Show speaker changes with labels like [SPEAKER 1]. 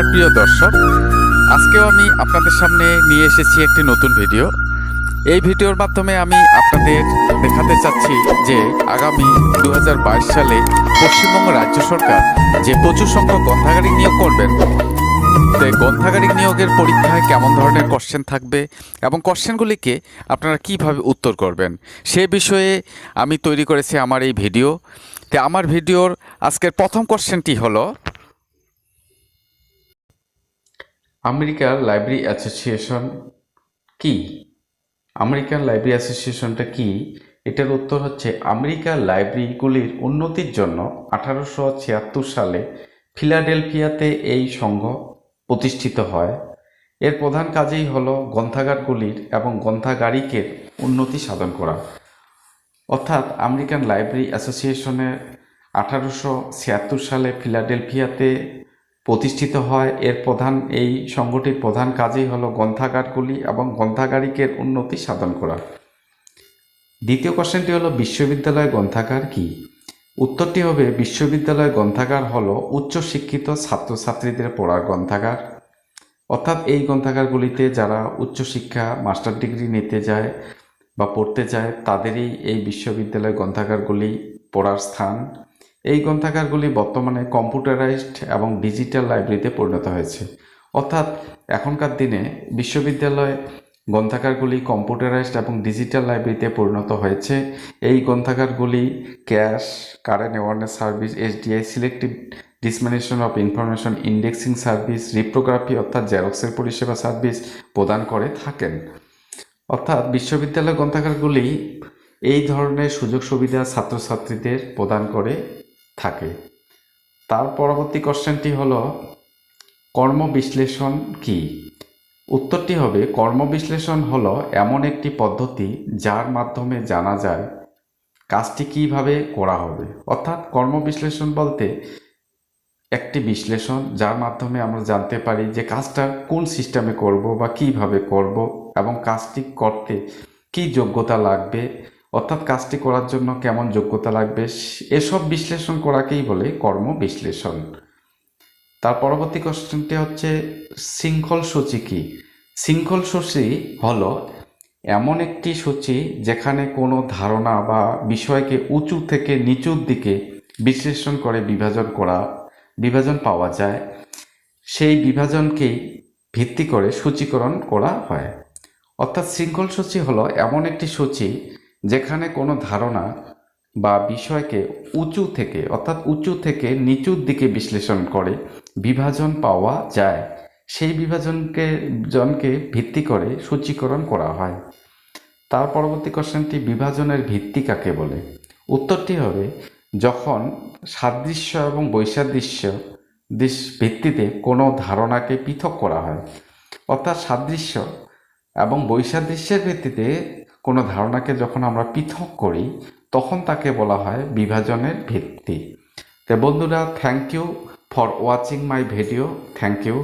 [SPEAKER 1] সুপ্রিয় দর্শক, আজকেও আমি আপনাদের সামনে নিয়ে এসেছি একটি নতুন ভিডিও। এই ভিডিওর মাধ্যমে আমি আপনাদের দেখাতে চাচ্ছি যে আগামী 2022 সালে পশ্চিমবঙ্গ রাজ্য সরকার যে প্রচুর সংখ্যক গ্রন্থাগারিক নিয়োগ করবেন, গ্রন্থাগারিক নিয়োগের পরীক্ষায় কেমন ধরনের কোশ্চেন থাকবে এবং কোশ্চেনগুলিকে আপনারা কিভাবে উত্তর করবেন সে বিষয়ে আমি তৈরি করেছি আমার এই ভিডিও। আমার ভিডিওর আজকের প্রথম কোশ্চেনটি হলো, আমেরিকার লাইব্রেরি অ্যাসোসিয়েশন কি? আমেরিকান লাইব্রেরি অ্যাসোসিয়েশনটা কি? এটার উত্তর হচ্ছে, আমেরিকার লাইব্রেরিগুলির উন্নতির জন্য 1876 সালে ফিলাডেলফিয়াতে এই সংঘ প্রতিষ্ঠিত হয়। এর প্রধান কাজই হলো গ্রন্থাগারগুলির এবং গ্রন্থাগারিকের উন্নতি সাধন করা। অর্থাৎ আমেরিকান লাইব্রেরি অ্যাসোসিয়েশনের 1876 সালে ফিলাডেলফিয়াতে প্রতিষ্ঠিত হয়। এই সংগঠনটির প্রধান কাজই হলো গ্রন্থাগারগুলি এবং গ্রন্থাগারিকের উন্নতি সাধন করা। দ্বিতীয় কোশ্চেনটি হলো, বিশ্ববিদ্যালয় গ্রন্থাগার কি? উত্তরটি হবে, বিশ্ববিদ্যালয় গ্রন্থাগার হলো উচ্চশিক্ষিত ছাত্রছাত্রীদের পড়ার গ্রন্থাগার। অর্থাৎ এই গ্রন্থাগারগুলিতে যারা উচ্চশিক্ষা মাস্টার ডিগ্রি নিতে যায় বা পড়তে চায় তাদেরই এই বিশ্ববিদ্যালয় গ্রন্থাগারগুলি পড়ার স্থান। এই গ্রন্থাগারগুলি বর্তমানে কম্পিউটারাইজড এবং ডিজিটাল লাইব্রেরিতে পরিণত হয়েছে। অর্থাৎ এখনকার দিনে বিশ্ববিদ্যালয় গ্রন্থাগারগুলি কম্পিউটারাইজড এবং ডিজিটাল লাইব্রেরিতে পরিণত হয়েছে। এই গ্রন্থাগারগুলি CAS, current awareness service, SDI, selective dissemination of information, indexing service, reprography অর্থাৎ জেরক্সের পরিষেবা সার্ভিস প্রদান করে থাকেন। অর্থাৎ বিশ্ববিদ্যালয় গ্রন্থাগারগুলি এই ধরনের সুযোগ সুবিধা ছাত্রছাত্রীদের প্রদান করে থাকে। তার পরবর্তী কোশ্চেনটি হলো, কর্মবিশ্লেষণ কি? উত্তরটি হবে, কর্মবিশ্লেষণ হলো এমন একটি পদ্ধতি যার মাধ্যমে জানা যায় কাজটি কিভাবে করা হবে। অর্থাৎ কর্মবিশ্লেষণ বলতে একটি বিশ্লেষণ যার মাধ্যমে আমরা জানতে পারি যে কাজটা কোন সিস্টেমে করব বা কিভাবে করব এবং কাজটি করতে কি যোগ্যতা লাগবে, অর্থাৎ কাজটি করার জন্য কেমন যোগ্যতা লাগবে, এসব বিশ্লেষণ করাকেই বলে কর্মবিশ্লেষণ। তার পরবর্তী কোশ্চেনটি হচ্ছে, শৃঙ্খল সূচি কি? শৃঙ্খল সূচি হলো এমন একটি সূচি যেখানে কোনো ধারণা বা বিষয়কে উঁচু থেকে নিচুর দিকে বিশ্লেষণ করে বিভাজন পাওয়া যায়। সেই বিভাজনকেই ভিত্তি করে সূচীকরণ করা হয়। অর্থাৎ শৃঙ্খল সূচি হলো এমন একটি সূচি যেখানে কোনো ধারণা বা বিষয়কে উঁচু থেকে নিচুর দিকে বিশ্লেষণ করে বিভাজন পাওয়া যায়। সেই বিভাজনকে ভিত্তি করে সূচীকরণ করা হয়। তার পরবর্তী কোশ্চেনটি, বিভাজনের ভিত্তি কাকে বলে? উত্তরটি হবে, যখন সাদৃশ্য এবং বৈসাদৃশ্য ভিত্তিতে কোনো ধারণাকে পৃথক করা হয়। অর্থাৎ সাদৃশ্য এবং বৈসাদৃশ্যের ভিত্তিতে কোনো ধারণাকে যখন আমরা পৃথক করি তখন তাকে বলা হয় বিভাজনের ভিত্তি। তো বন্ধুরা, thank you for watching my video. Thank you.